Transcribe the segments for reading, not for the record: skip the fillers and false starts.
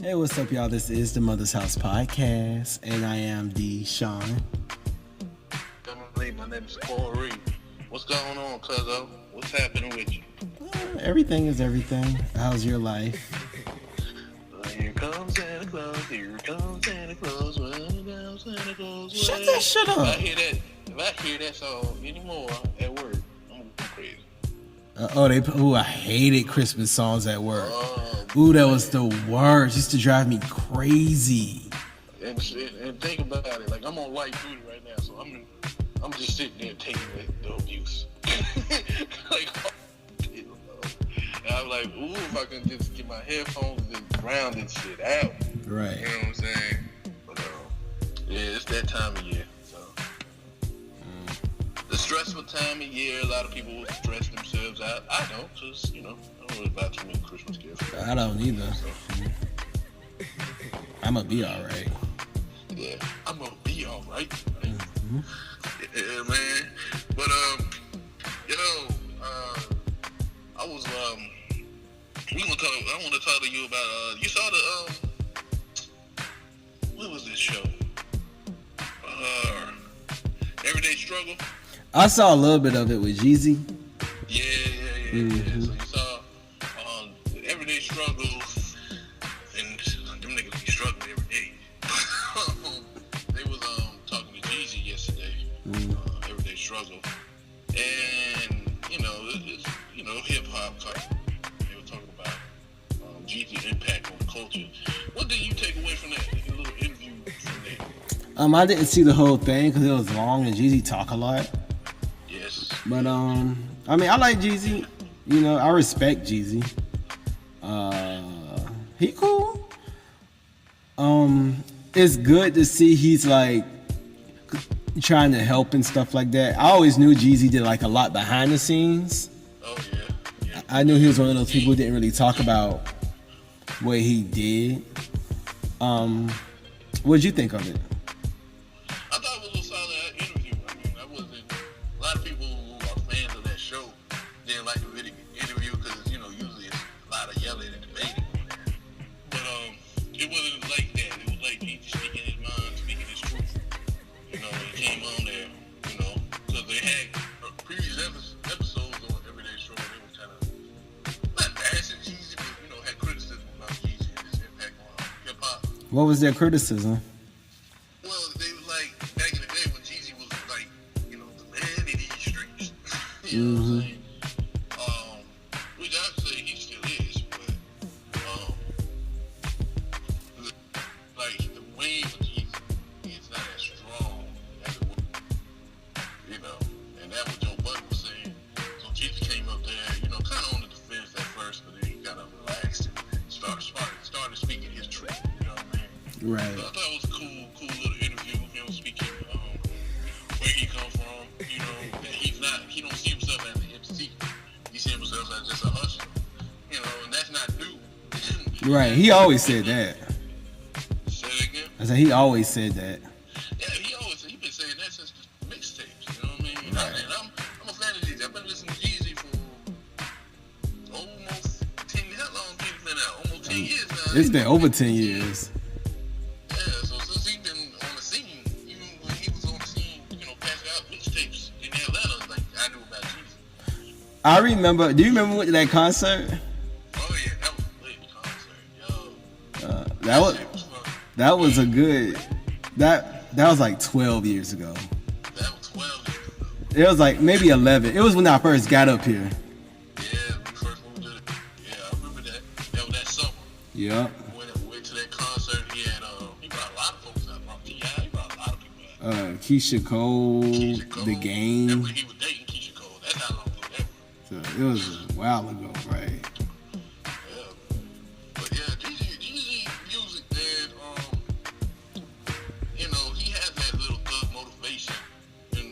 Hey, what's up, y'all? This is the Mother's House Podcast, and I am D. Sean. Family, my name is Corey. What's going on, cuzzo? What's happening with you? Everything is everything. How's your life? Here comes Santa Claus, here comes Santa Claus, running down Santa Claus way. Shut that shit up. If I hear that song anymore at work, I'm going crazy. I hated Christmas songs at work. Ooh, that was the worst. Used to drive me crazy. And think about it, like I'm on light duty right now, so I'm just sitting there taking the abuse. Like, and I'm like, ooh, if I can just get my headphones and ground and shit out. Right. You know what I'm saying? But yeah, it's that time of year. So the stressful time of year, a lot of people stress themselves out. I don't, cause I don't really buy too many Christmas gifts. I don't either. So, I'm gonna be all right. yeah, I'm gonna be all right. Mm-hmm. Yeah, man. But I was I want to talk to you about you saw the what was this show? Everyday Struggle. I saw a little bit of it with Jeezy. Yeah. Mm-hmm. So you saw Everyday Struggle, and them niggas be struggling every day. They was talking to Jeezy yesterday. Everyday Struggle, and it's hip hop. They were talking about Jeezy's impact on the culture. What did you take away from that little interview from there? I didn't see the whole thing because it was long and Jeezy talk a lot. Yes. But I like Jeezy. I respect Jeezy. He cool. It's good to see he's like trying to help and stuff like that. I always knew Jeezy did like a lot behind the scenes. Oh yeah. I knew he was one of those people who didn't really talk about what he did. What'd you think of it? I thought it was a solid interview. I mean, a lot of people who are fans of that show didn't like the interview because, usually it's a lot of yelling and debating on there. But it wasn't like that. It was like he speaking his mind, speaking his truth. He came on there, because they had previous episodes on Everyday Struggle. They were kind of not bashing Jeezy, but, had criticism about Jeezy and his impact on hip-hop. What was their criticism? Well, they was like, back in the day when Jeezy was like, the man in these streets. You know what I'm saying? Which I'd say he still is, but, like, the wave of Jeezy is not as strong as it was, and that's what Joe Budden was saying. So Jeezy came up there, kind of on the defense at first, but then he kind of relaxed and started speaking his truth, you know what I mean? Right. So I thought it was a cool little interview, speaking where he come from, that he don't see himself as an MC. He sees himself as just a hustler, and that's not new. Right. He always said that. Say it again? I said he always said that. Yeah, he been saying that since the mixtapes, you know what I mean? Right. And I'm a fan of Jeezy. I've been listening to Jeezy for almost 10 years. How long has he been out? Almost 10 years now. It's been over 10 years. Yeah, so since he's been on the scene, even when he was on the scene, passing out mixtapes in Atlanta, like I knew about Jeezy. I remember. Do you remember we went to that concert? Oh yeah, that was a lit concert, yo. That was a good. That was like 12 years ago. That was 12 years ago. It was like maybe 11. It was when I first got up here. Yeah, we first moved to yeah, I remember that. That was that summer. Yep. Went to that concert. He brought a lot of folks out. He brought a lot of people out. Keisha Cole, The Game. That when he was dating Keisha Cole. That's how long ago that was. So it was a while ago, right? Yeah. But yeah, Jeezy music, man, he has that little thug motivation, in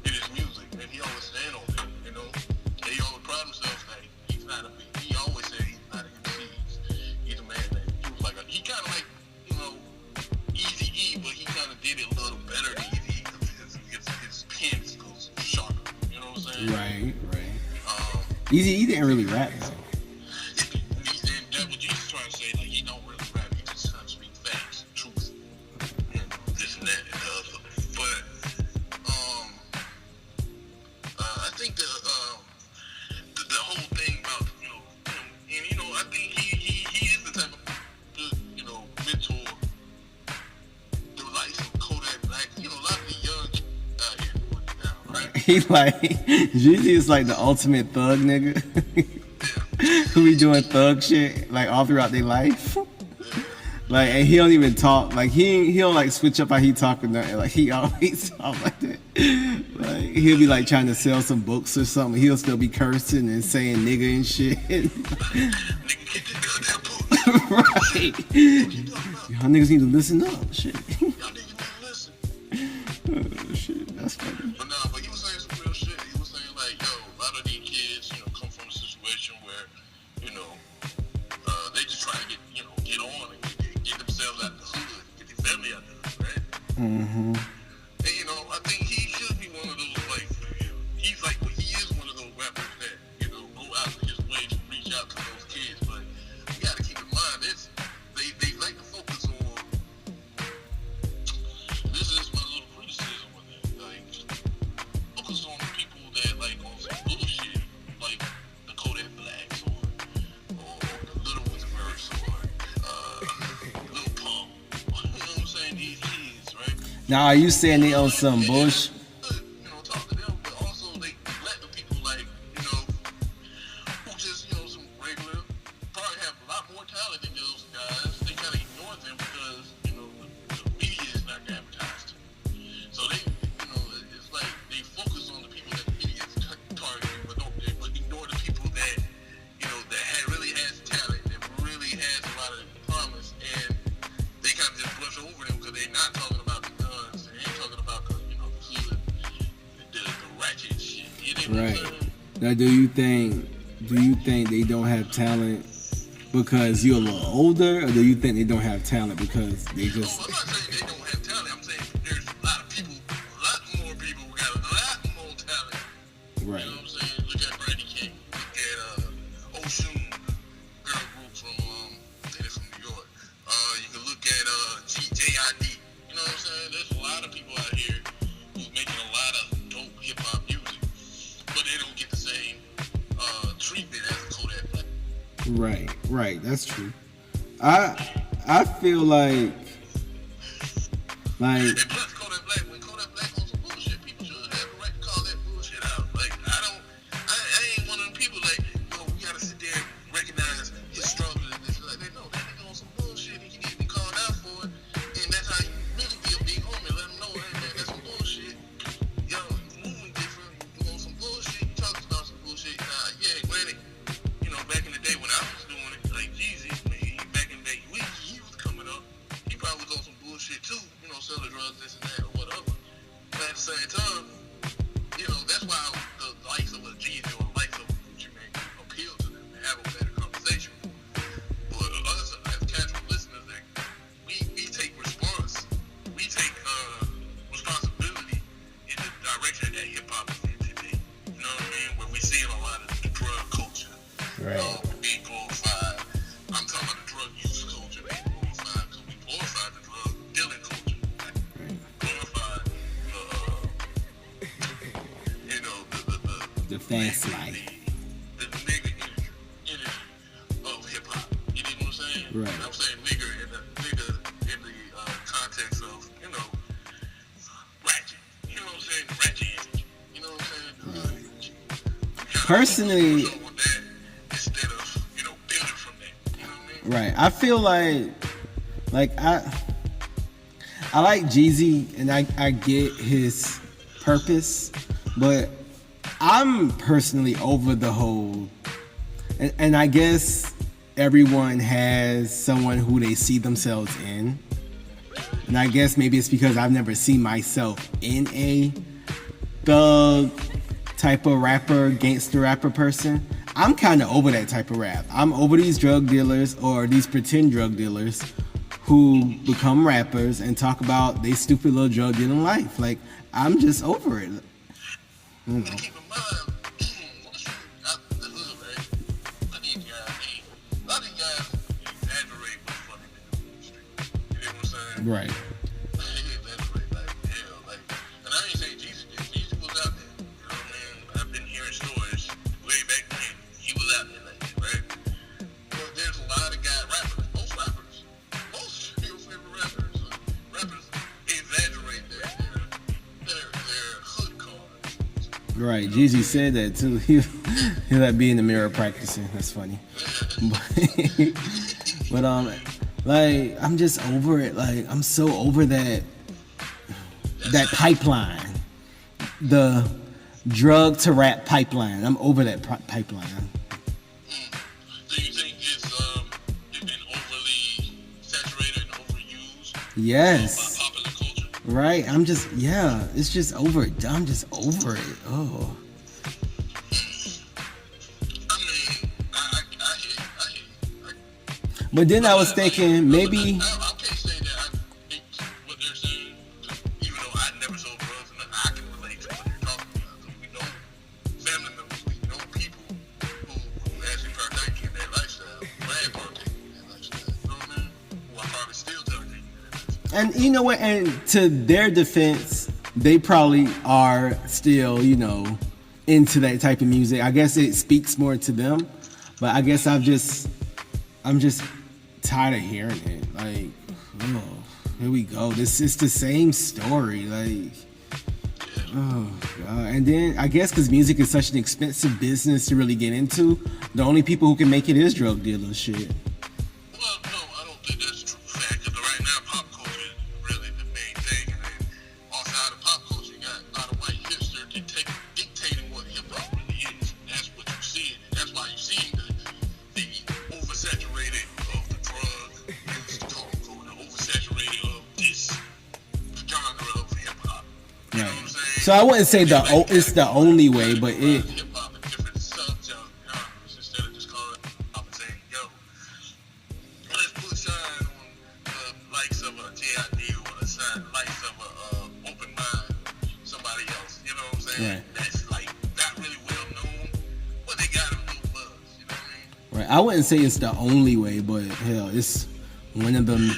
his music, and he always stand on it, And he always pride himself that he's not he always said he's not an MC. He's a man that he kind of like, Eazy-E, but he kind of did it a little better than Eazy-E because his pen goes sharper, you know what I'm saying? Right. Eazy-E didn't really rap though. And that's what Jesus trying to say, like he don't really rap. He like Jeezy is like the ultimate thug nigga. Who be doing thug shit like all throughout their life. Like, and he don't even talk. Like he don't like switch up how he talk or nothing. Like he always talk like that. Like he'll be like trying to sell some books or something. He'll still be cursing and saying nigga and shit. Right. Y'all niggas need to listen up. Shit. Oh, shit, that's funny. But nah, but he was saying some real shit. He was saying like, yo, a lot of these kids, come from a situation where, they just try to get on and get themselves out the hood, get their family out the hood, right? Mm-hmm. And I think he should be one of those like, he is one of those rappers that go out of his way to reach out to those kids. But you got to keep in mind this, they like to focus on. This is my little criticism with it. Like, focus on the people that like on some bullshit, like the Kodak Blacks or the Little Wizards or Lil Pump. You know what I'm saying? These kids, right? Now, are you saying they on some bullshit? Talk to them, but also they let the people like, who just, some regular, probably have a lot more talent than those guys. They kind of ignore them because, the media is not advertised. So they, it's like they focus on the people that the media is targeting, but ignore the people that, really has talent, that really has a lot of promise, and they kind of just brush over them because they're not talking about the guns, they ain't talking about the hood, the ratchet shit. Right. Now, do you think they don't have talent because you're a little older, or do you think they don't have talent because they just? I'm not saying they don't have talent. I'm saying there's a lot more people who got a lot more talent. Right. You know what I'm saying? Look at Brandy King. Look at Oshun, girl group from they're from New York. You can look at JID. You know what I'm saying? There's a lot of people out here who's making a lot of dope hip hop music, but they don't get the same treatment as a Kodak Black. Right. That's true. I feel like. And plus, Kodak Black, when Kodak Black on some bullshit, people should have the right to call that bullshit out. Like, I ain't one of them people like, we gotta sit there and recognize his struggle and this. Like, they know that nigga on some bullshit and he need to be called out for it. And that's how you really be a big homie. Let them know, hey man, that's some bullshit. Yo, you moving different. You on some bullshit. You talking about some bullshit. Yeah, granted, back in the day when I was doing it, like Jeezy, back in the day, he was coming up. He probably was on some bullshit too, selling drugs, this and that, or whatever. But at the same time, that's why the likes of a Jeezy or the likes of a Gucci Mane appeal to them and have a better conversation. But us as casual listeners, we take responsibility in the direction that hip hop is in today. You know what I mean? Where we seeing a lot of the drug culture. Right. Being glorified. I'm talking about the drug use culture being glorified because we glorify the drug dealing culture. Glorify The fast life. The nigga energy of hip hop. You know what I'm saying? Right. And I'm saying nigga in the context of, ratchet. You know what I'm saying? The ratchet energy. You know what I'm saying? The hood energy. Personally, instead of, building from that. You know what I mean? right. I feel like I like Jeezy and I get his purpose, but I'm personally over the whole, and I guess everyone has someone who they see themselves in. And I guess maybe it's because I've never seen myself in a thug type of rapper, gangster rapper person. I'm kind of over that type of rap. I'm over these drug dealers or these pretend drug dealers who become rappers and talk about they stupid little drug dealing life. Like, I'm just over it. Keep in mind, once you out the hood, right? A lot of these guys exaggerate what's funny in the street. You know what I'm saying? Right. They exaggerate like hell. And I ain't saying Jeezy did. Jeezy was out there. You know what I mean? I've been hearing stories way back when. He was out there like that, right? But there's a lot of most your favorite rappers exaggerate their hood cards. Right, Jeezy said that too. He like be in the mirror practicing. That's funny. But like I'm just over it. Like I'm so over that pipeline, the drug to rap pipeline. I'm over that pipeline. Do you think it's been overly saturated and overused? Yes. By popular culture? Right. It's just over it. I'm just over it. Oh. I mean, I hear you. But then I was thinking maybe. I can't say that I think what they're saying, even though I never sold drugs and I can relate to what they're talking about. So we know family members, we know people who actually partake in that lifestyle, glad partake in that lifestyle. You know what I mean? Who are probably still partaking in that lifestyle. And you know what? And to their defense, they probably are still, into that type of music. I guess it speaks more to them. But I guess I'm just tired of hearing it. Like, oh, here we go. This is the same story. Like, oh God. And then I guess because music is such an expensive business to really get into, the only people who can make it is drug dealers. Shit. Well, no, I don't think that's a true fact. Because right now, pop culture is really the main thing. And then outside of pop culture, you got a lot of white hipsters dictating what hip hop really is. That's what you see. And that's why you see the oversaturated of the drug music, the oversaturated of this genre of hip hop. You know what I'm saying? So I wouldn't say it's the only way, but it. Hip hop in different subgenres instead of just calling hip hop and saying, yo, let's put shine on the likes of a J.I.D. or the likes of a Open Mind, somebody else. You know what I'm saying? Right. That's like not really well known, but they got a little buzz. You know what I mean? Right. I wouldn't say it's the only way, but hell, it's one of them.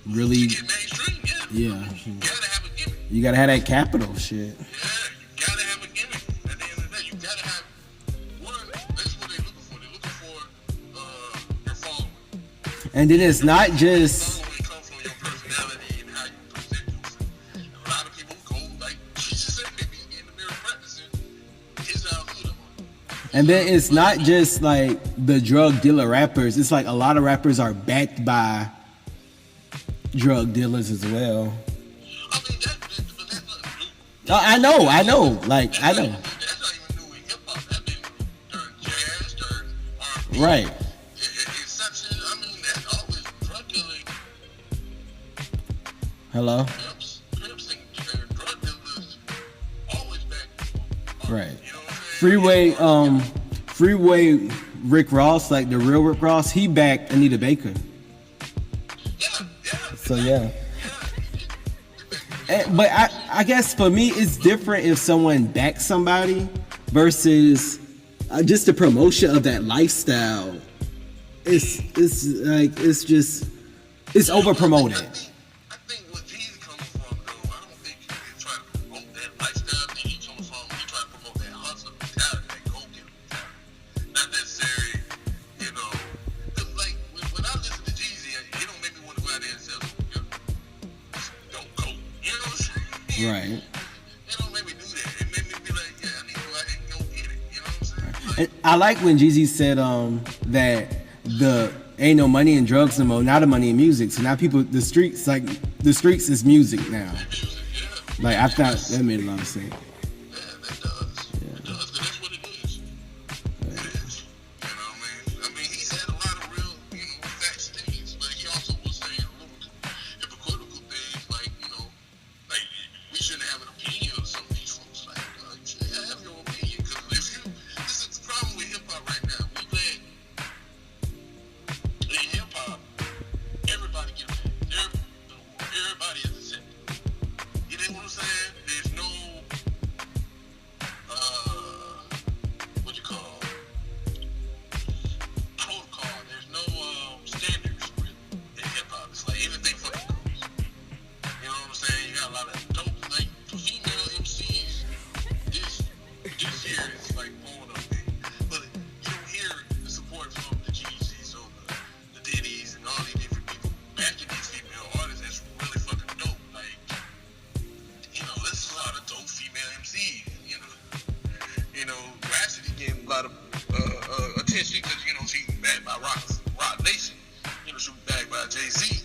Really. To get mainstream, Yeah. You gotta have a gimmick. You gotta have that capital shit. Yeah, you gotta have a gimmick. At the end of the day, you gotta have one. That's what they're looking for. They're looking for your following. And then it's not just. Following comes from your personality and how you present yourself. And a lot of people go like Jesus said, they be in the mirror practicing his hood on. And then it's not just like the drug dealer rappers. It's like a lot of rappers are backed by drug dealers as well. I mean, but that's nothing new. I know. Like, I know. That's not even new in hip hop. That's been during jazz, during R&B. Right. It's such a, I mean, that's always drug dealing. Hello? Pimps and drug dealers always back. Right. You know what I'm saying? Freeway Rick Ross, like the real Rick Ross, he backed Anita Baker. Yeah. So, yeah. But I guess for me, it's different if someone backs somebody versus just the promotion of that lifestyle. It's over promoted. I think what Jeezy comes from, though, I don't think he's trying to promote that lifestyle. I think he comes from, he's trying to promote that hustle mentality, that go-getter mentality. Not necessarily, because like when I listen to Jeezy, it don't make me want to go out there and sell don't go. You know what I'm saying? Right. It don't make me do that. It made me be like, yeah, I need to go out and go get it. You know what I'm saying? And I like when Jeezy said that the ain't no money in drugs no more, not a money in music. So now the streets is music now. Music, yeah. Like I thought that made a lot of sense. Yeah, that does. Yeah. It does, 'cause that's what it is. It is. You know what I mean? I mean, he said a lot of real, facts things, but he also was saying a little hypocritical things, like, like we shouldn't have an opinion of some of these folks. Like, you should have your opinion, because this is the problem with hip hop right now. We let in hip hop, everybody get mad. Everybody is accepted. You know what I'm saying? There's no And she, cause she's backed by Rock Nation. She was backed by Jay-Z.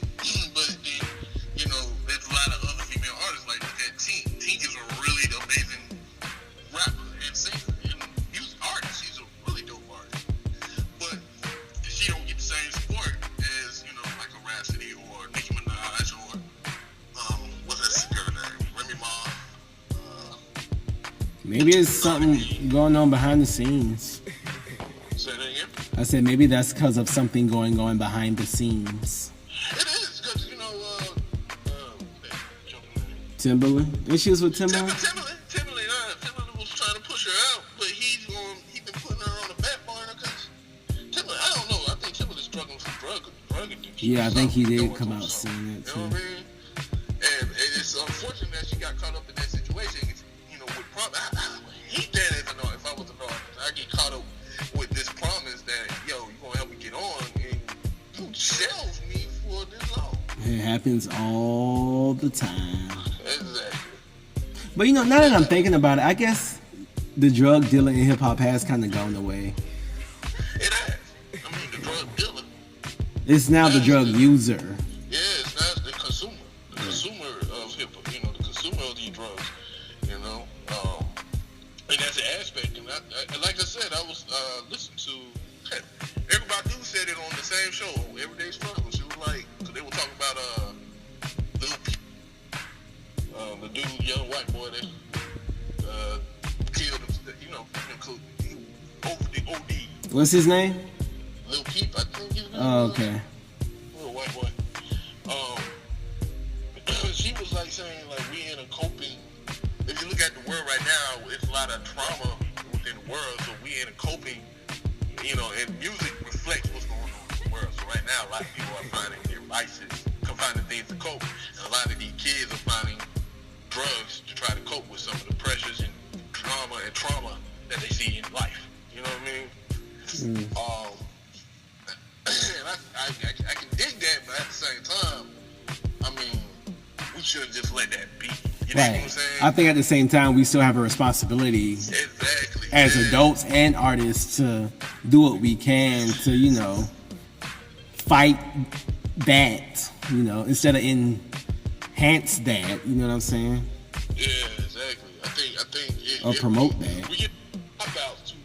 But then, there's a lot of other female artists like look at Tink. Tink is a really amazing rapper and singer and music artist. She's a really dope artist. But she don't get the same support as, like a Rhapsody or Nicki Minaj or what's that girl name? Remy Ma. Maybe it's something going on behind the scenes. Say that again? I said maybe that's because of something going on behind the scenes. It is, because, Timberland? Issues with Timberland? Timberland was trying to push her out, but he been putting her on the back burner because Timberland, I don't know, I think Timberland's struggling with drug addiction. Yeah, I think he did come out saying that too. You know what I mean? And it's unfortunate that she got caught up in that situation. With promise, I hate that as an artist. If I was an artist, I get caught up with this promise that, you gonna help me get on, and you shelve me for this long. It happens all the time. Exactly. But now that I'm thinking about it, I guess the drug dealing in hip hop has kind of gone away. It has. I mean, the drug dealer. It's now the drug user. Yeah, it's not the consumer. The consumer of hip hop. The consumer of these drugs. And that's an aspect. And like I said, I was listening to. Everybody said it on the same show, Everyday Struggle. She was like, because they were talking about Lil Peep. The dude, young white boy that killed him, he OD. What's his name? Lil Peep, I think his name. Oh, okay. Little white boy. She was like saying, like, we in a coping. If you look at the world right now, it's a lot of trauma within the world. So we in a coping, and music reflects what's going on in the world. So right now, a lot of people are finding their vices, finding things to cope, and a lot of these kids are finding drugs to try to cope with some of the pressures and drama and trauma that they see in life. You know what I mean? And I can dig that, but at the same time, I mean, we should just let that be. You know what I'm saying? I think at the same time, we still have a responsibility as adults and artists to do what we can to, fight that, instead of enhance that. You know what I'm saying? Yeah, exactly. I think or promote that. We get cop-outs to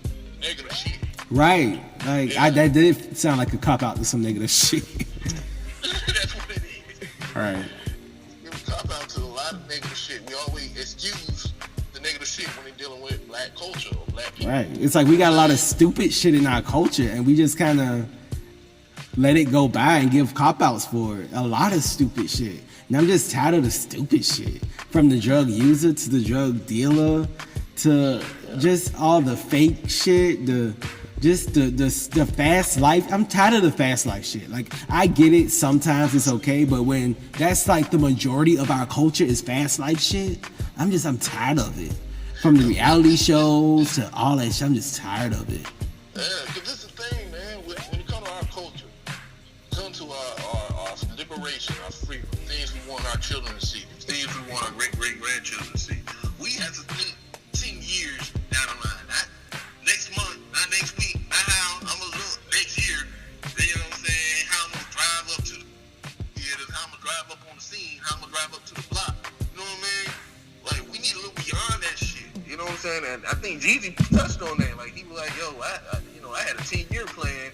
negative shit. Right. Like, that did sound like a cop-out to some negative shit. That's what it is. Right. Cop-out to a lot of negative shit. We always excuse the negative shit when they're dealing with black culture or black people. Right. It's like we got a lot of stupid shit in our culture, and we just kind of let it go by and give cop-outs for it. A lot of stupid shit. And I'm just tired of the stupid shit. From the drug user to the drug dealer to just all the fake shit, the fast life. I'm tired of the fast life shit. Like, I get it, sometimes it's okay, but when that's like the majority of our culture is fast life shit, I'm tired of it. From the reality shows to all that shit, I'm just tired of it. Yeah, because this is the thing, man. When it comes to our culture, come to our liberation, our freedom, things we want our children to see, things we want our great-great-grandchildren to see, we have to think 10 years down the line. Not next month, not next week, not how I'm going to look next year. You know what I'm saying? How I'm going to drive up to the theaters, how I'm going to drive up on the scene, how I'm going to drive up to the block. You know what I mean? Like, we need to look beyond that shit. You know what I'm saying? And I think Jeezy touched on that. Like, he was like, yo, I had a 10-year plan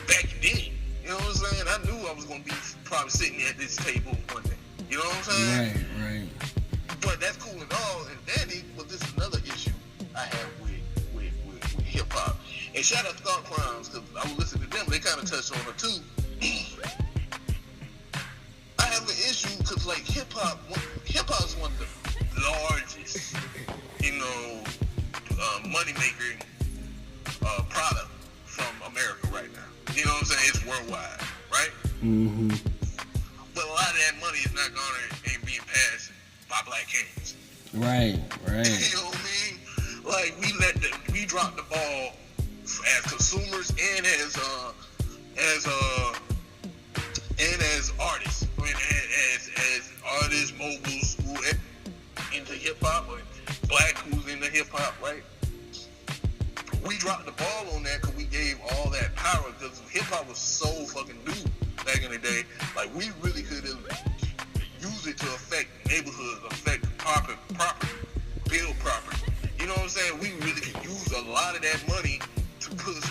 back then. You know what I'm saying? I knew I was going to be probably sitting at this table one day. You know what I'm saying? Right. But that's cool and all. And Danny, but this is another issue I have with hip-hop. And shout out to Thought Crimes, because I was listening to them. They kind of touched on it, too. I have an issue because, like, hip-hop is one of the largest, money-making product from America right now. You know what I'm saying? It's worldwide, right? Mm-hmm. But a lot of that money is not garnered and being passed by black hands. Right. You know what I mean? Like, we dropped the ball as consumers and as artists. I mean, as artists, moguls who into hip hop, or black who's into hip hop, right? we dropped the ball on that because we gave all that power, because hip hop was so fucking new back in the day. Like, we really could have used it to affect neighborhoods, affect property, build property. You know what I'm saying? We really could use a lot of that money to push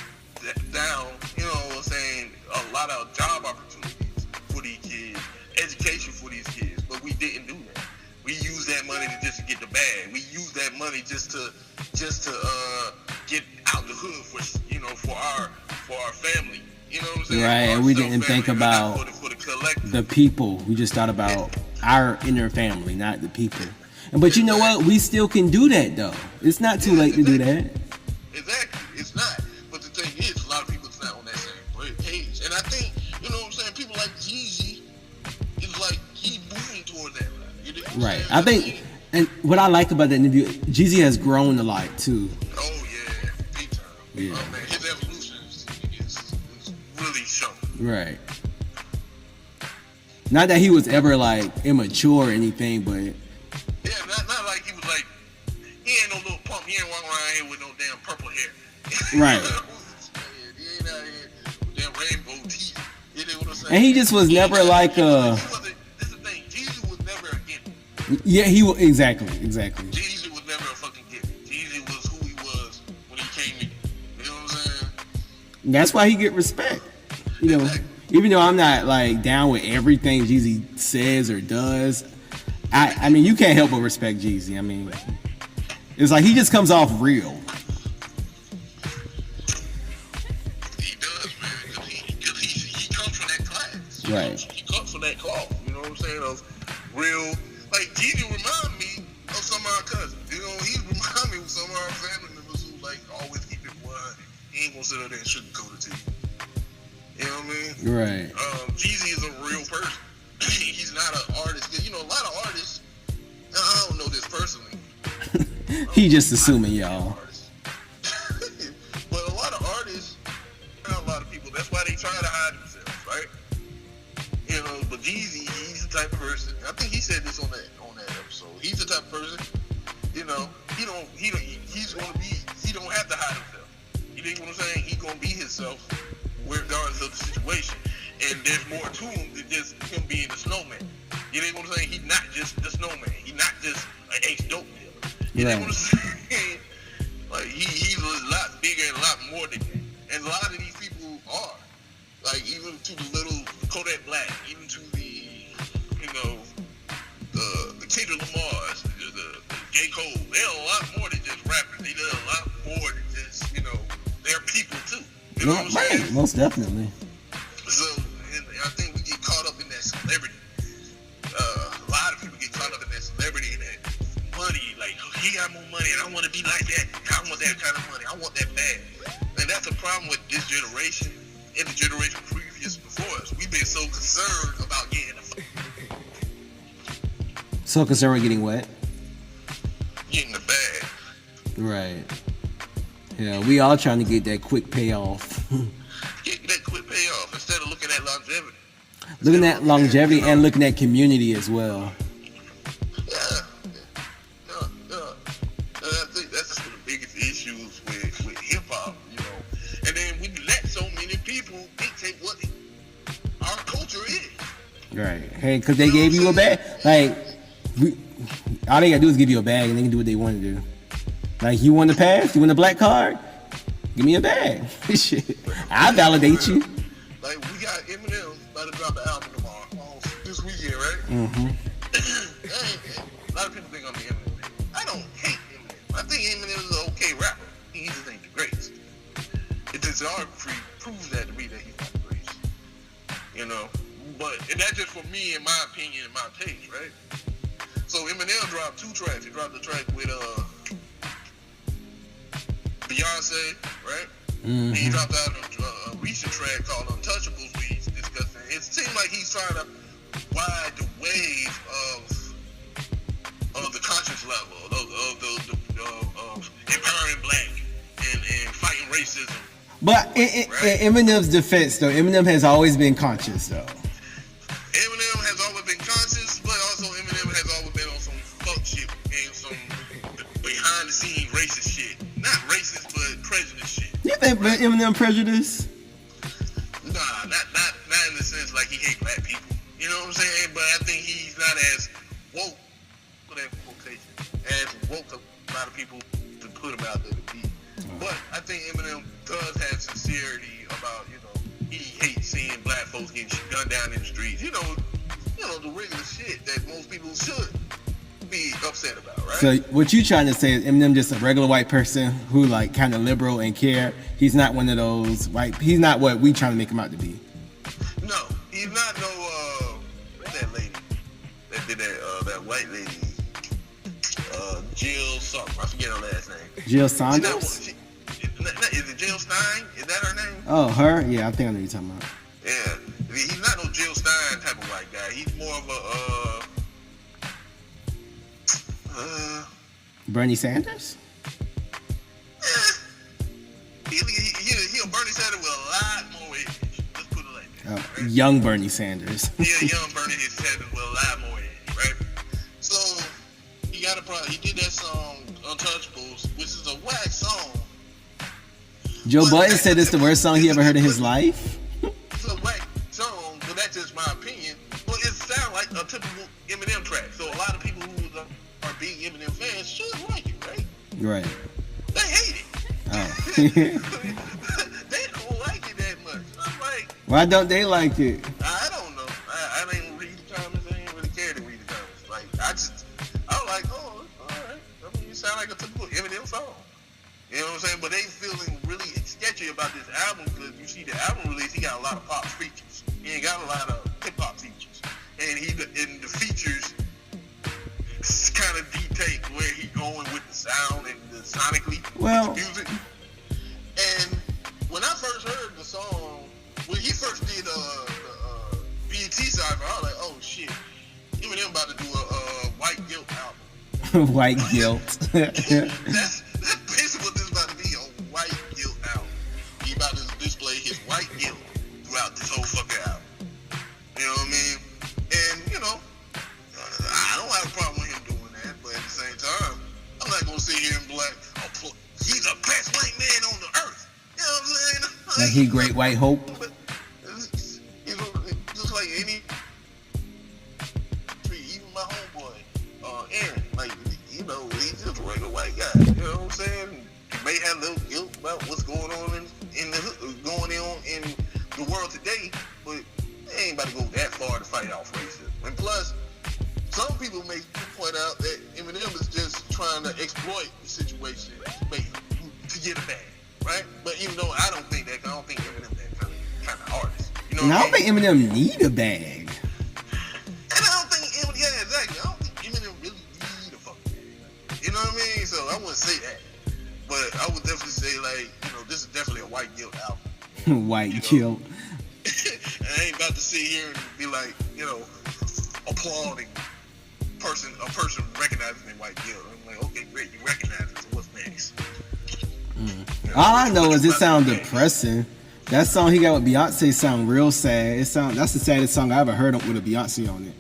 that down, you know what I'm saying, a lot of job opportunities for these kids, education for these kids, but we didn't do that. We used that money to just get the bag. We used that money just to get out the hood for our family. You know what I'm saying? Right, and we didn't think about for the collective. the people. We just thought about our inner family, not the people. But you know what? We still can do that, though. It's not too late to do that. Exactly. It's not. But the thing is, a lot of people is not on that same page. And I think, you know what I'm saying, people like Jeezy is like, he moving towards that. You know what I'm Right. saying? I think, and what I like about that interview, Jeezy has grown a lot, too. Oh, yeah. Big time. Yeah. Oh, man. His evolution is really shown. Right. Not that he was ever, like, immature or anything, but... Yeah, not like he was like, he ain't no little pump. He ain't walking around here with no damn purple hair. Right. He ain't out here with damn rainbow teeth. You know what I'm saying? And he just was never like This is the thing. Jeezy was never a gimmick. Yeah, he was... Exactly. Jeezy was never a fucking gimmick. Jeezy was who he was when he came in. You know what I'm saying? That's why he get respect. You know, even though I'm not, like, down with everything Jeezy says or does... I mean, you can't help but respect Jeezy. I mean, it's like he just comes off real. He does, man, because he comes from that class. Right. He comes from that cloth. You know what I'm saying? Of real, like Jeezy remind me of some of our cousins. You know, he remind me of some of our family members who like always keep it 100. He ain't gonna sit up there and sugarcoat it to you. You know what I mean? Right. Jeezy is a real person. He's not an artist. You know, a lot of artists, I don't know this personally. He just assuming, y'all. But a lot of artists, a lot of people, that's why they try to hide themselves, right? You know, but Jeezy, he's the type of person, I think he said this on that episode. He's the type of person, you know, he don't have to hide himself. You know what I'm saying? He's gonna be himself regardless of the situation. And there's more to him than just him being the snowman. You know what I'm saying? He's not just the snowman. He's not just an ex-dope dealer. You know what I'm saying? Like, he's a lot bigger and a lot more than that. And a lot of these people are. Like, even to the little Kodak Black, even to the, you know, the Kendrick Lamars, the J. Cole. They're a lot more than just rappers. They're a lot more than just, you know, they're people too. You know what I'm saying? Most definitely. So, I think we get caught up in that celebrity. A lot of people get caught up in that celebrity and that money. Like, he got more money and I want to be like that. I want that kind of money. I want that bad. And that's the problem with this generation and the generation previous before us. We've been so concerned about getting So concerned with getting what? Getting the bag. Right. Yeah, we all trying to get that quick payoff. Getting that quick payoff instead of looking at longevity. Looking at longevity and looking at community as well. Yeah. I think that's just one of the biggest issues with hip hop, you know. And then we let so many people dictate what our culture is. Right. Hey, because they gave you a bag. Like, all they gotta do is give you a bag and they can do what they want to do. Like, you want the pass? You want a black card? Give me a bag. Shit. I validate you. Like, we got Eminem about to drop an album tomorrow. This weekend, right? Mm-hmm. A lot of people think I'm the Eminem fan. I don't hate Eminem. I think Eminem is an okay rapper. He just ain't the greatest. It's discography proves that to me that he's not the greatest. You know? And that's just for me, in my opinion, and my taste, right? So Eminem dropped 2 tracks. He dropped the track with Beyonce, right? Mm-hmm. He dropped out a recent track called Untouchables, where he's discussing. It seems like he's trying to ride the wave of the conscious level, of empowering black and fighting racism. But in Eminem's defense, though, Eminem has always been conscious, though. Eminem has always been conscious, but also Eminem has always been on some fuck shit and some behind the scenes racist shit. Not racist, but prejudice think Eminem prejudiced. Nah, not in the sense like he hate black people. You know what I'm saying? But I think he's not as woke, put that in quotation, as woke a lot of people to put him out there to be. But I think Eminem does have sincerity about, he hates seeing black folks getting gunned down in the streets. You know, the regular shit that most people should be upset about, right? So what you trying to say is Eminem just a regular white person who like kind of liberal and care. He's not one of those white. He's not what we trying to make him out to be. No, he's not no what's that lady that did that white lady, Jill something. I forget her last name. Jill Saunders. Is it Jill Stein? Is that her name? Oh, her? Yeah, I think I know what you're talking about. Yeah, he's not no Jill Stein type of white guy. He's more of a Bernie Sanders? He a Bernie Sanders with a lot more edge. Let's put it like that. Right? Young Bernie Sanders. Yeah, young Bernie Sanders with a lot more edge, right? So he got a problem. He did that song Untouchables, which is a whack song. Joe Budden said it's the worst song he ever heard in his life. It's a whack song, but that's just my opinion. But it sounds like a typical Eminem track. So a lot of people who are big Eminem fans should like it, right? Right. They hate it. Oh. They don't like it that much. I'm like, why don't they like it? I don't know. I didn't read the comments. I didn't really care to read the comments. Like, I was like, oh, all right. I mean, you sound like a typical Eminem song. You know what I'm saying? But they feeling really sketchy about this album because you see the album release, he got a lot of pop features. He ain't got a lot of hip hop features. And the features kind of dictate where he going with the sound and the sonically well, the music. And when I first heard the song, when he first did the BET side, I was like, oh shit, Eminem about to do a White Guilt album. White Guilt. That's basically what this is about to be, a White Guilt album. He about to display his white guilt throughout this whole fucking album. You know what I mean? And, I don't have a problem with him doing that, but at the same time, I'm not going to sit here and be like, oh, he's the best white man on the earth. You know what I'm saying? Like he great white hope. But, just like any, even my homeboy, Aaron, like, he's just a regular white guy. You know what I'm saying? He may have a little guilt about what's going on in the world today, but they ain't about to go that far to fight off racism. And plus, some people may point out that Eminem is just trying to exploit the situation to get a bag, right? But even though I don't think Eminem that kind of artist. You know And I what don't think Eminem need a bag. And I don't think Eminem, yeah, exactly. I don't think Eminem really need a fucking bag. You know what I mean? So I wouldn't say that. But I would definitely say, like, this is definitely a White Guilt album. White Guilt. And I ain't about to sit here and be like, applauding a person recognizing their white guilt. I'm like, okay, great, you recognize it, so what's next? All I know is it sounds depressing. That song he got with Beyonce sound real sad. That's the saddest song I ever heard with a Beyonce on it.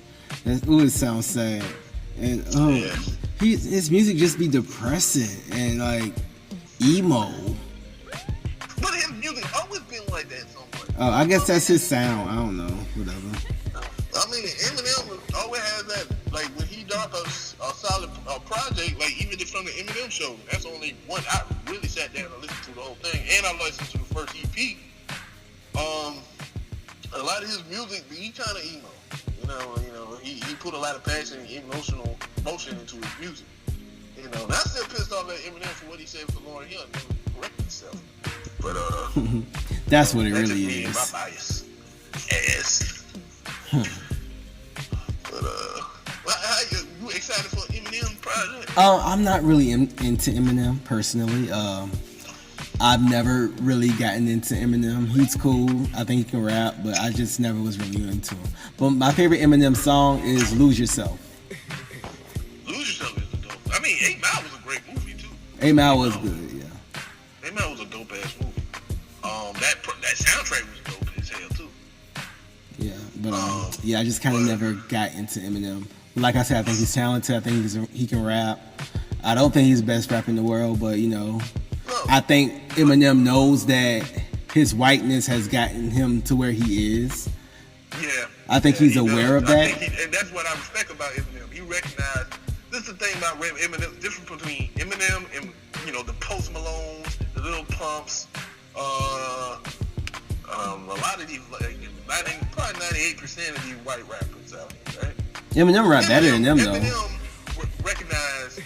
It sounds sad. And his music just be depressing and like emo. But his music always been like that somewhat. Oh, I guess that's his sound. I don't know. Whatever. I mean, Eminem always has that, like, when he dropped a solid project, like, even from the Eminem show, that's only one. I really sat down and listened to the whole thing, and I listened to the first EP. A lot of his music, he kind of emo. He put a lot of passion and emotion into his music. And I'm still pissed off at Eminem for what he said for Lauryn Hill. He never corrected himself. But, that's what it that's really just me and is. my bias. Yes. But, you excited for Eminem project? I'm not really into Eminem personally. I've never really gotten into Eminem. He's cool. I think he can rap, but I just never was really into him. But my favorite Eminem song is "Lose Yourself." Lose Yourself is dope. I mean, 8 Mile was a great movie too. 8 Mile was good, yeah. 8 Mile was a dope ass movie. That soundtrack was dope as hell too. Yeah, but I just kind of never got into Eminem. Like I said, I think he's talented. I think he can rap. I don't think he's the best rapper in the world, but No, I think Eminem knows that his whiteness has gotten him to where he is. Yeah. I think he's aware of that. And that's what I respect about Eminem. He recognized, this is the thing about Eminem, different between Eminem and, the Post Malones, the Lil Pumps, a lot of these, probably 98% of these white rappers out here, right? Eminem rap better than them, though. Eminem recognized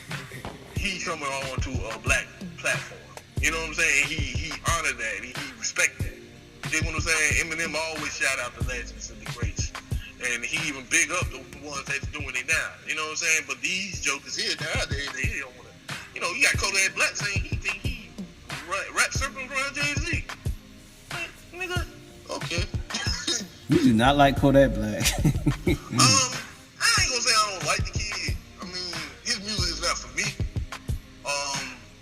he's coming on to a black platform. You know what I'm saying? He honored that. He respected that. You dig what I'm saying? Eminem always shout out the legends and the greats. And he even big up the ones that's doing it now. You know what I'm saying? But these jokers here nowadays, they don't want to. You got Kodak Black saying he think he rap circles around Jay-Z. Nigga, okay. You do not like Kodak Black. I ain't gonna say I don't like the kid. I mean, his music is not for me.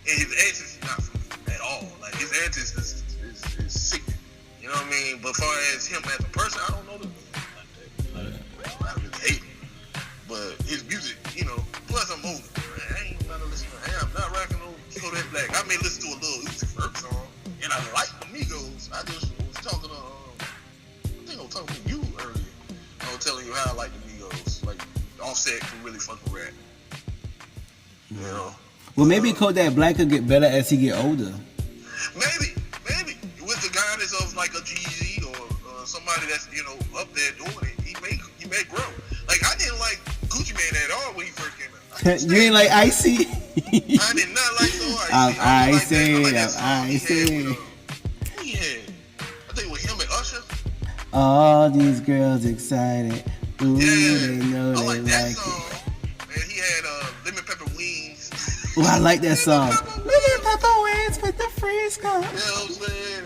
And his antics is not for me at all. Like, his antics is sickening. You know what I mean? But as far as him as a person, I don't know the I really hate him. But his music, plus I'm older. I ain't about to listen to him. I'm not rocking no Kodak Black. I may listen to a little Uzi Vert song, and I like the Migos. I just was talking to, I think I was talking to you earlier. I was telling you how I like the Migos. Like, Offset can really fucking rap. Well, maybe Kodak Black could get better as he get older. Maybe. With the guidance of like a Jeezy or somebody that's, up there doing it, he may grow. Like, I didn't like Gucci Mane at all when he first came out. You ain't like Icy? I did not like no Icy. Icy. I think with him and Usher. All these girls excited. Ooh, they know I they like that like song. it. And he had Lemon Pepper Wings. Oh, I like that song. Lemon Pepper Wings with the freeze gun. You know what I'm saying?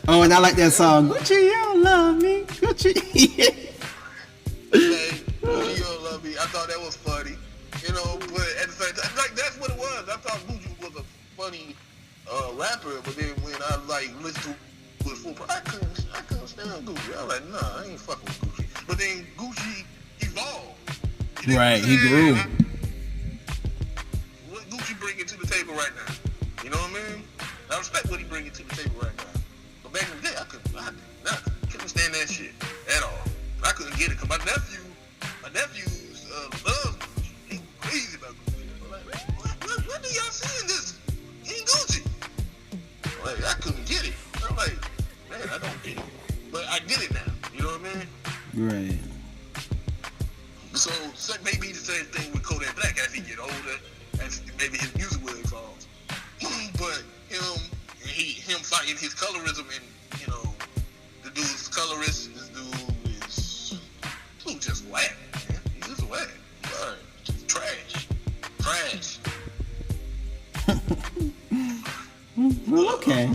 Oh, and I like that song. Gucci, you don't love me. Gucci. Gucci, you don't love me. I thought that was funny. But at the same time, like, that's what it was. I thought Gucci was a funny rapper, but then when I listened to his full, I couldn't stand Gucci. I was like, nah, I ain't fucking with Gucci. But then Gucci evolved. Right, he grew. What Gucci bringing to the table right now? You know what I mean? I respect what he bringing to the table right now. But back in the day, I couldn't stand that shit at all. I couldn't get it because my nephew loves Gucci. He's crazy about Gucci. I'm like, what do y'all see in this? In Gucci? Like, I couldn't get it. I'm like, man, I don't get it. But I get it now. You know what I mean? Right. So maybe the same thing with Kodak Black as he get older, as maybe his music will evolve. But him fighting his colorism and the dude's colorist, this dude just whack, man. He's just whack. Sorry, just trash. Well, okay,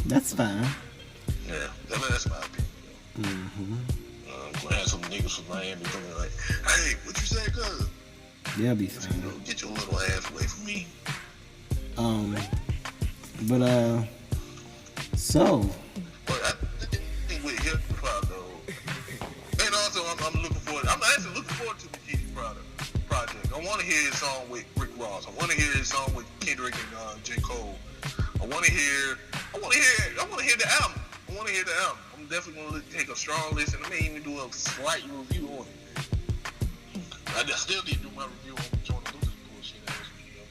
that's fine. Yeah, that's my opinion. Mm-hmm. I'm gonna have some niggas from Miami coming like, hey, what you say, cuz? They'll be fine. Get your little ass away from me. So. But I think with hip hop though, and also I'm actually looking forward to the Jeezy project. I want to hear his song with Rick Ross. I want to hear his song with Kendrick and J. Cole. I want to hear the album. I'm definitely gonna take a strong listen. I may even do a slight review on it. I still need to do my review on Jordan Lucas bullshit ass video.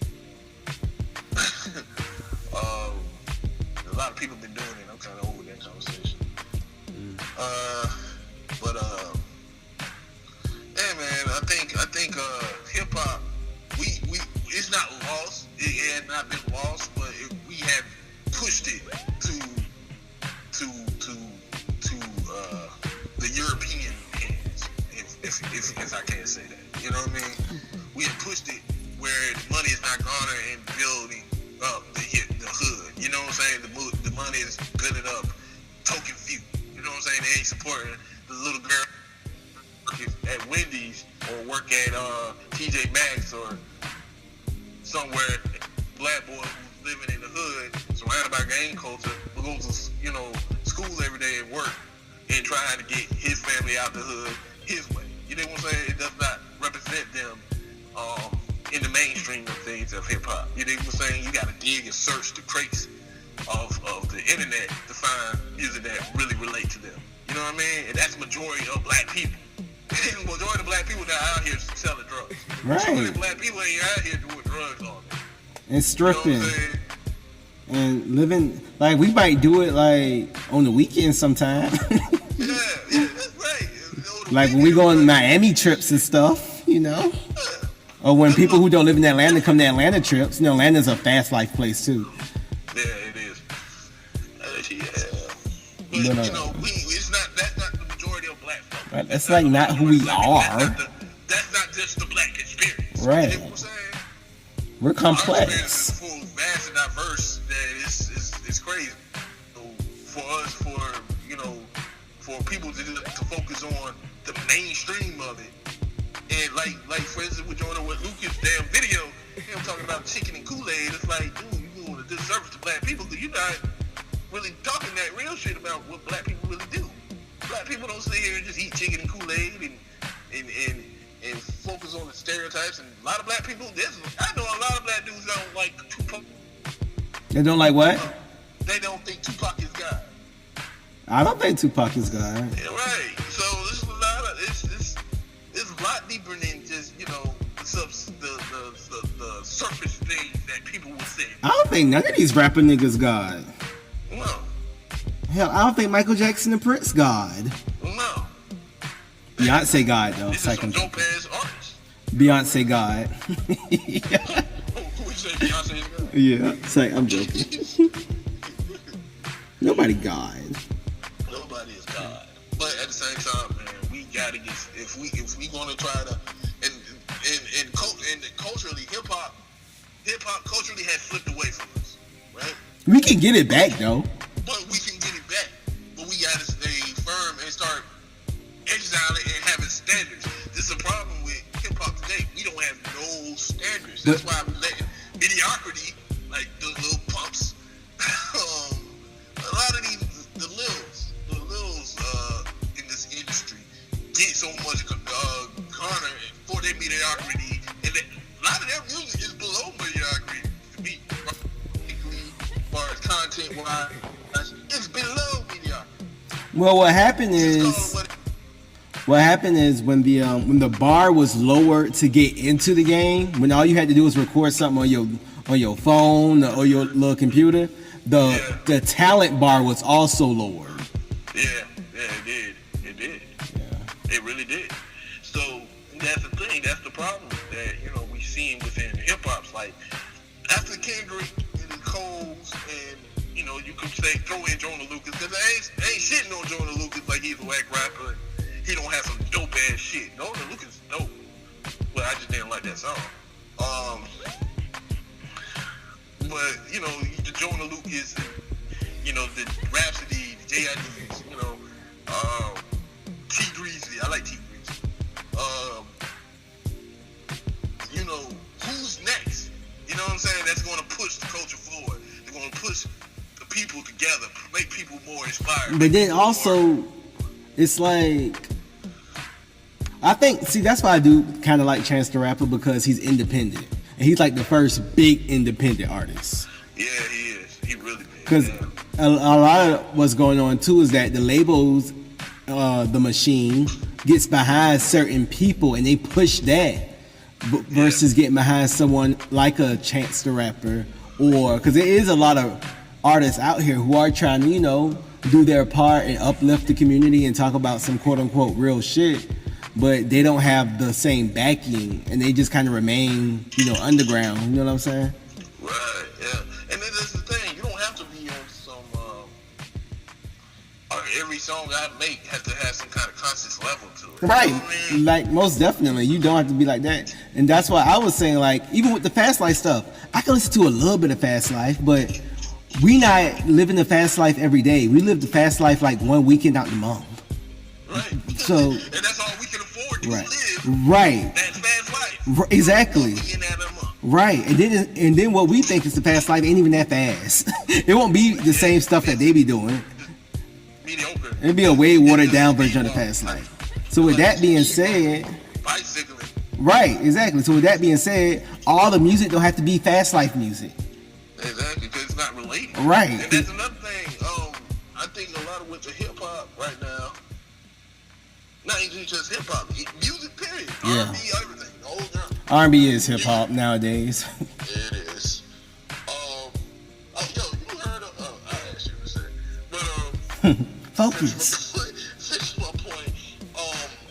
A lot of people been doing it. I'm kind of over that conversation. Yeah, man. I think hip hop. We it's not lost. It had not been lost, but we have pushed it to the European hands. If I can't say that, you know what I mean? We have pushed it where the money is not garnered and building up the hood. You know what I'm saying? The money is building up token few. You know what I'm saying? They ain't supporting the little girl at Wendy's or work at TJ Maxx or somewhere. Black boy who's living in the hood, surrounded by gang culture, who goes to school every day and work and trying to get his family out the hood his way. You know what I'm saying? It does not represent them in the mainstream of things of hip hop. You know what I'm saying? You got to dig and search the crates of the internet to find music that really relate to them. You know what I mean? And that's majority of black people. Majority of black people that are out here selling drugs. Right. Majority of black people ain't out here doing drugs all day. And stripping. You know what I'm saying? And living, like, we might do it, like, on the weekend sometime. Yeah, that's right. Like, when we go on Miami trips and stuff, you know? Or when people who don't live in Atlanta come to Atlanta trips. You know, Atlanta's a fast life place, too. Yeah, it is. Yeah. But, you know, that's not the majority of black folks. Right, that's like not who we are. That's not just the black experience. Right. You know what I'm saying? We're Our experience complex. is full, vast and diverse. That it's crazy. So for us, for people to focus on the mainstream of it, and like for instance, we're joining with Lucas' damn video, him talking about chicken and Kool-Aid. It's like, dude, you doing a disservice to black people because you're not really talking that real shit about what black people really do. Black people don't sit here and just eat chicken and Kool-Aid and focus on the stereotypes. And a lot of black people, I know a lot of black dudes don't like Tupac. They don't like what? They don't think Tupac is God. I don't think Tupac is God. Yeah, right. So this is a lot of it's a lot deeper than just the surface things that people will say. I don't think none of these rapper niggas God. No. Hell, I don't think Michael Jackson and Prince God. No. Beyonce God, though. This is some dope ass artists. Beyonce God. Who say Beyonce is God? Yeah, it's like, I'm joking. Nobody God. Nobody is God. But at the same time, man, we gotta get if we gonna try to and culturally hip hop culturally has slipped away from us, right? We can get it back, though. But we can get it back. But we gotta stay firm and start exiling and having standards. This is a problem with hip hop today. We don't have no standards. That's why we let mediocrity, like the little pumps, a lot of the lils in this industry get so much garner for their mediocrity, and a lot of their music is below mediocrity to me. As far as content wise, it's below mediocrity. Well, what happened is when the bar was lowered to get into the game, when all you had to do was record something on your phone or your little computer, the talent bar was also lowered. Yeah, it did. Yeah. It really did. So that's the thing. That's the problem that we seeing within hip hop's like after Kendrick and the Coles and you could say throw in Jonah Lucas because I ain't shitting on Jonah Lucas like he's a whack rapper. He don't have some dope ass shit. Jonah Lucas is dope, but I just didn't like that song. But the Jonah Lucas, the Rhapsody, the J.I.D.'s, T. Greasy. I like T. Greasy. Who's next? You know what I'm saying? That's going to push the culture forward. They're going to push the people together, make people more inspired. But then also, it's like, I think, that's why I do kind of like Chance the Rapper, because he's independent. And he's like the first big independent artist. Yeah, he is. He really is. Because a lot of what's going on too is that the labels, the machine, gets behind certain people and they push that versus getting behind someone like a Chance the Rapper, or because there is a lot of artists out here who are trying to, do their part and uplift the community and talk about some quote unquote real shit, but they don't have the same backing and they just kind of remain, underground. You know what I'm saying? Right, yeah. And then that's the thing. You don't have to be on some, every song I make has to have some kind of conscious level to it. Right. You know what I mean? Like, most definitely. You don't have to be like that. And that's why I was saying, like, even with the Fast Life stuff, I can listen to a little bit of Fast Life, but we not living the Fast Life every day. We live the Fast Life like one weekend out the month. Right. So, and that's all we can afford to live. Right. That fast life. Exactly. Right. And then what we think is the fast life ain't even that fast. It won't be the same stuff that they be doing. Mediocre. It'd be a way watered down version of the fast life. So with that being said, bicycling. Right, exactly. So with that being said, all the music don't have to be fast life music. Exactly, because it's not relatable. lady. Right. And that's another thing. I think a lot of with the hip hop right now, not even just hip hop, music period. Yeah. R&B, everything, the whole genre. R&B is hip hop nowadays. It is. Oh, yo, you heard of? I asked you to say, but Focus. Finish my point. A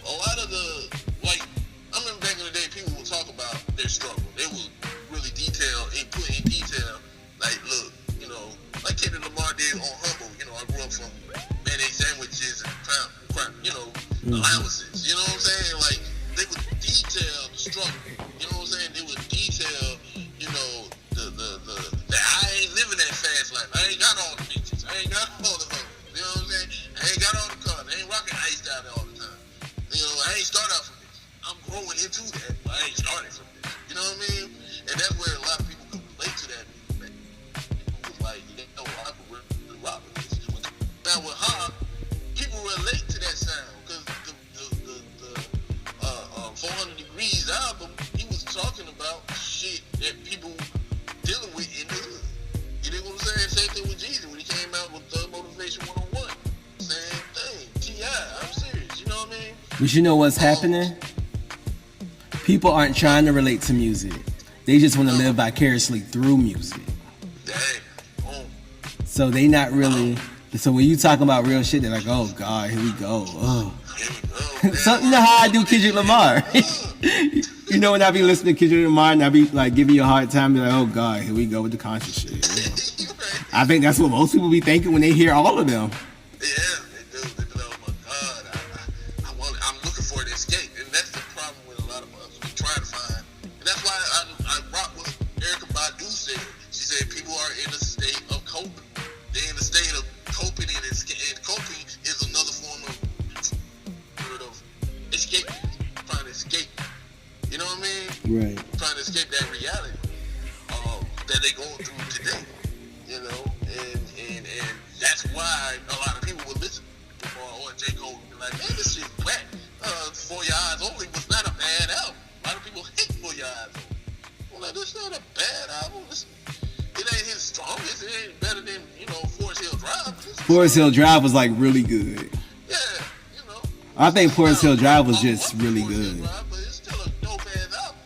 lot of the I remember back in the day, people would talk about their struggle. They would really put in detail. Like, look, like Kendrick Lamar did on Humble. I grew up from mayonnaise sandwiches and allowances. You know what I'm saying? Like, they would detail the struggle. You know what I'm saying? They would detail, the I ain't living that fast life. I ain't got all the bitches. I ain't got all the hoes. You know what I'm saying? I ain't got all the cars. I ain't rocking ice down there all the time. I ain't start out from this. I'm growing into that, but I ain't starting from this. You know what I mean? And that's where a lot of people can relate to that. People was like, I could really rock with this. Now with Hop, people relate to that sound because the 400 Degrees album, he was talking about shit that people dealing with in the hood. You know what I'm saying? Same thing with Jeezy when he came out with Motivation 101. Same thing. T.I., I'm serious. You know what I mean? But you know what's happening? People aren't trying to relate to music. They just want to live vicariously through music. Damn. So they not really. So when you talk about real shit, they're like, oh God, here we go. Oh. Here we go. So you know how I do Kendrick Lamar. When I be listening to Kendrick Lamar and I be like giving you a hard time, be like, oh God, here we go with the conscious shit. I think that's what most people be thinking when they hear all of them. Yeah, they do. They be like, oh my God, I'm looking for an escape. And that's the problem with a lot of us. We try to find. And that's why I rock what Erykah Badu said. She said people are in a state of coping. They're in a state of coping, and coping is another form of escape. Trying to escape. You know what I mean? Right. Trying to escape that reality that they going through today. And that's why a lot of people would listen or J. Cole and be like, man, this shit whack. For Your Eyes Only was not a bad album. A lot of people hate For Your Eyes Only. I'm like, this is not a bad album. It ain't his strongest. It ain't better than, Forest Hill Drive. Forest Hill Drive was like really good. Yeah, I think Forest Hill Drive was just really good. Drive, but it's still a dope ass album.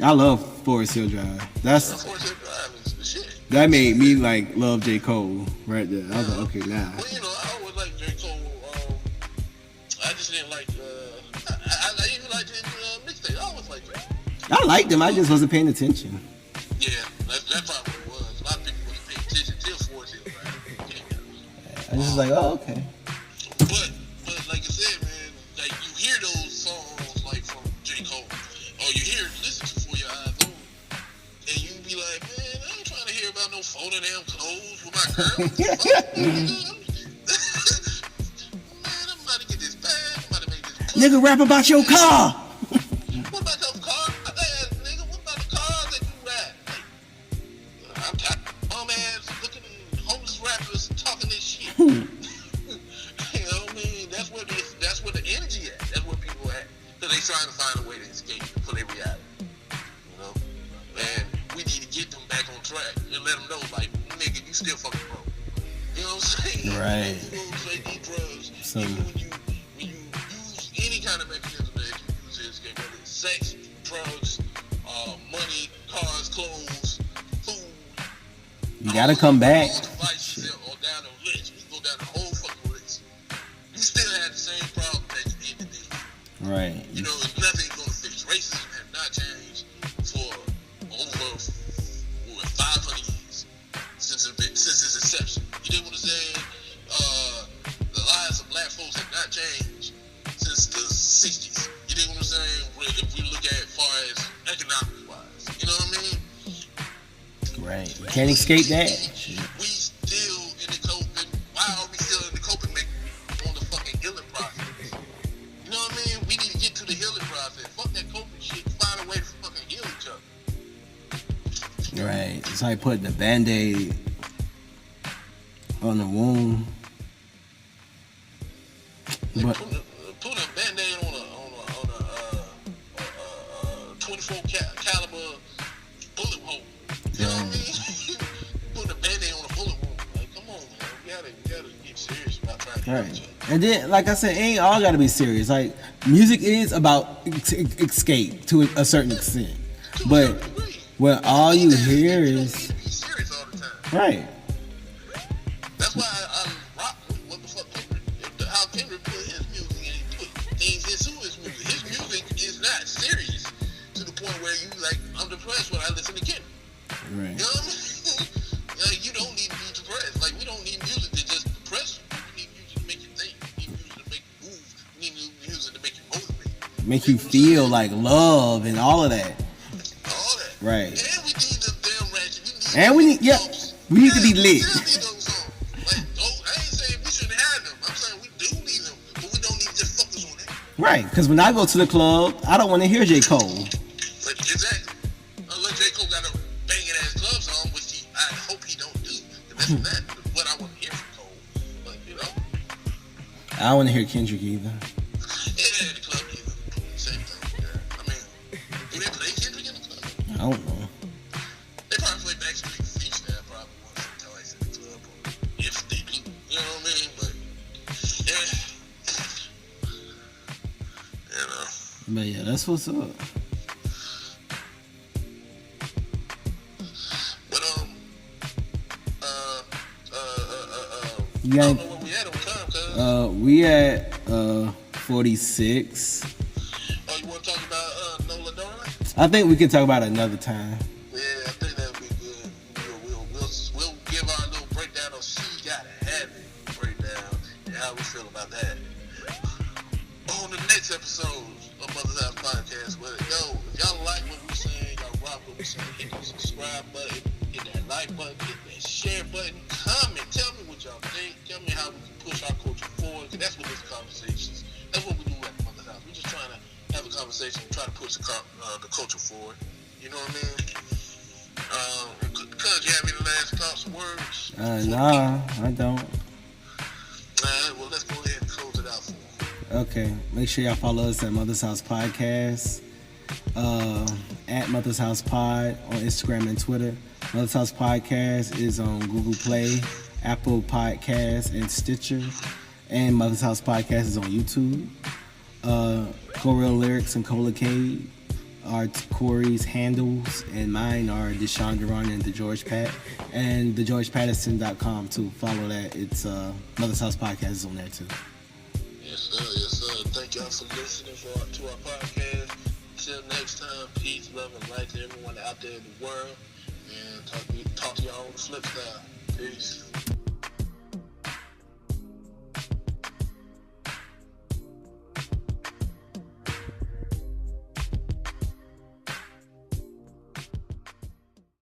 I love Forest Hill Drive. Forest Hill Drive is the shit. That made me like love J. Cole right there. I was like, okay, now. Well, I always liked J. Cole. I just didn't like. I even liked his mixtape. I always liked J. I liked him. I just wasn't paying attention. Yeah, that's probably what it was. A lot of people wasn't paying attention till Forest Hill Drive. I just was like, oh, okay. But like I said, man, like you hear those songs like from J. Cole, or you listen to For Your Eyes Only, and you be like, man, I ain't trying to hear about no folding damn clothes with my girl. Man, I'm about to get this bag. I'm about to make this. Nigga, rap about your car. What about those cars? Nigga, what about the cars that you rap? Like, I'm tired of bum ass looking homeless rappers talking this shit. You know what I mean? That's where the energy at. That's where people at. Because they trying to find a way to escape for their reality. And we need to get them back on track and let them know, like, nigga, you still fucking broke. You know what I'm saying? Right. You know, say these drugs. So, Even when you use any kind of mechanism that you use to escape, whether it's sex, drugs, money, cars, clothes, food. You gotta come back. All devices or down the list. We go down the whole fucking list. You still have the same problem that you did today. Right. Nothing's gonna fix. Racism has not changed for over 500 years since its inception. You know what I'm saying? The lives of black folks have not changed since the 60s. You know what I'm saying? If we look at it far as economic wise, you know what I mean? Right. You can't escape that. We still in the coping. Why are we still in the coping on the fucking healing process? You know what I mean? We need to get to the healing process. Fuck that coping shit. Find a way to fucking heal each other. Right. It's like putting a Band-Aid on the wound. But Put a Band-Aid on a 24 caliber bullet hole. You know what I mean? Putting a Band-Aid on a bullet Right. And then, like I said, it ain't all gotta be serious. Like, music is about escape to a certain extent. But when all you hear is. Be serious all the time. Right. That's why I rock with what the fuck Kendrick. How Kendrick put his music and he put things into his music. His music is not serious to the point where you like, I'm depressed when I listen to Kendrick. Right. You know what I mean? Like, you don't need to be depressed. Like, we don't need music to just depress you. We need music to make you think. We need music to make you move. We need music to make you motivate. Make you feel like love and all of that. All that. Right. And we need the damn ratchet. And we need, yeah, we need to be lit. We still need those songs. Like, I ain't saying we shouldn't have them. I'm saying we do need them, but we don't need to just focus on that. Right, because when I go to the club, I don't want to hear J. Cole. But exactly. Unless J. Cole got a banging ass club song, which I hope he don't do. That's not what I want to hear from Cole. But, you know. I don't want to hear Kendrick either. Yeah, the club either. Same thing. Yeah. I mean, do they play Kendrick in the club? I don't know. They probably play Backstreet Freestyle probably once or twice in the club. If they do. You know what I mean? But, yeah. You know. But yeah, that's what's up. But You I got, don't know where we at on time, cuz. we at 46. Oh, you want to talk about Nola Darling? I think we can talk about it another time. Yeah, I think that would be good. We'll give our little breakdown of She Gotta Have It breakdown and how we feel about that on the next episode of Mother's House Podcast. But yo, if y'all like what we're saying, y'all rock what we're saying, hit that subscribe button, hit that like button, hit that share button, comment, tell me what y'all think, tell me how we can push our culture forward, because that's what this conversation is. That's what we do at Mother's House. We're just trying to have a conversation and try to push the culture forward. You know what I mean? Cuz, you have any last thoughts, words? Nah, I don't. Well, let's go ahead and close it out for them. Okay, make sure y'all follow us at Mother's House Podcast, at Mother's House Pod on Instagram and Twitter. Mother's House Podcast is on Google Play, Apple Podcasts, and Stitcher. And Mother's House Podcast is on YouTube. Correal Lyrics and Cola Cade are Corey's handles, and mine are Deshaun Duran and the George Pat, and thegeorgepatterson.com too. Follow that. It's Mother's House Podcast is on there too. Yes, sir. Yes, sir. Thank y'all for listening to our podcast. Until next time, peace, love, and light to everyone out there in the world. And talk to y'all on the flip side. Peace.